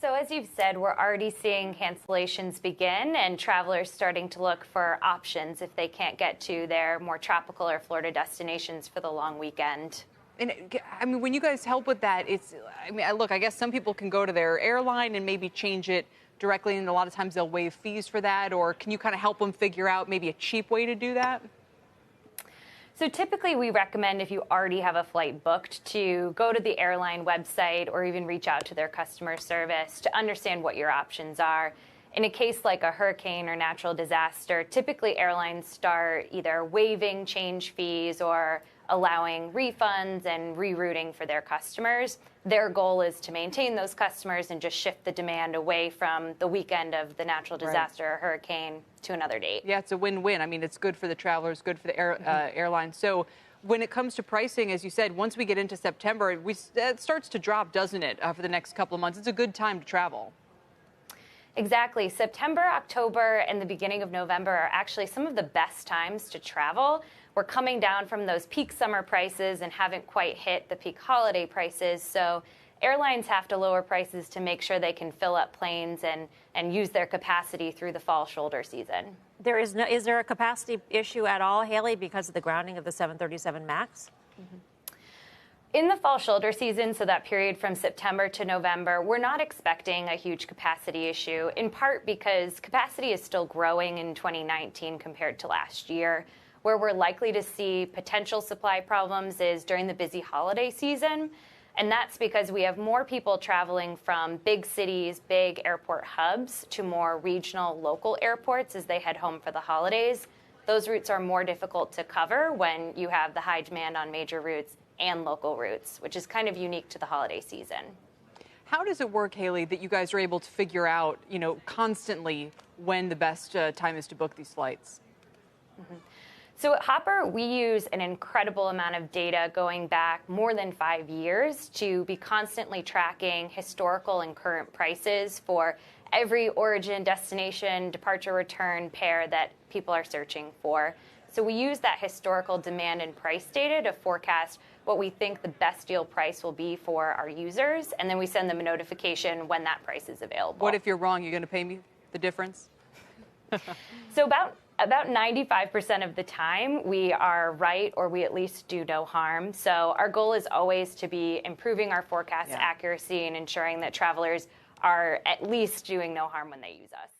So as you've said, we're already seeing cancellations begin and travelers starting to look for options if they can't get to their more tropical or Florida destinations for the long weekend. And I mean, when you guys help with that, look, I guess some people can go to their airline and maybe change it directly, and a lot of times they'll waive fees for that. Or can you kind of help them figure out maybe a cheap way to do that? So typically we recommend, if you already have a flight booked, to go to the airline website or even reach out to their customer service to understand what your options are. In a case like a hurricane or natural disaster, typically airlines start either waiving change fees or allowing refunds and rerouting for their customers. Their goal is to maintain those customers and just shift the demand away from the weekend of the natural disaster or hurricane to another date. Yeah, it's a win-win. I mean, it's good for the travelers, good for the airline. So when it comes to pricing, as you said, once we get into September, it starts to drop, doesn't it, for the next couple of months? It's a good time to travel. Exactly. September, October, and the beginning of November are actually some of the best times to travel. We're coming down from those peak summer prices and haven't quite hit the peak holiday prices. So airlines have to lower prices to make sure they can fill up planes and use their capacity through the fall shoulder season. Is there a capacity issue at all, Hayley, because of the grounding of the 737 MAX? Mm-hmm. In the fall shoulder season, so that period from September to November, we're not expecting a huge capacity issue, in part because capacity is still growing in 2019 compared to last year. Where we're likely to see potential supply problems is during the busy holiday season. And that's because we have more people traveling from big cities, big airport hubs, to more regional, local airports as they head home for the holidays. Those routes are more difficult to cover when you have the high demand on major routes and local routes, which is kind of unique to the holiday season. How does it work, Hayley, that you guys are able to figure out, constantly when the best time is to book these flights? Mm-hmm. So at Hopper, we use an incredible amount of data going back more than 5 years to be constantly tracking historical and current prices for every origin, destination, departure, return pair that people are searching for. So we use that historical demand and price data to forecast what we think the best deal price will be for our users, and then we send them a notification when that price is available. What if you're wrong? You're going to pay me the difference? So about 95% of the time, we are right, or we at least do no harm. So our goal is always to be improving our forecast accuracy and ensuring that travelers are at least doing no harm when they use us.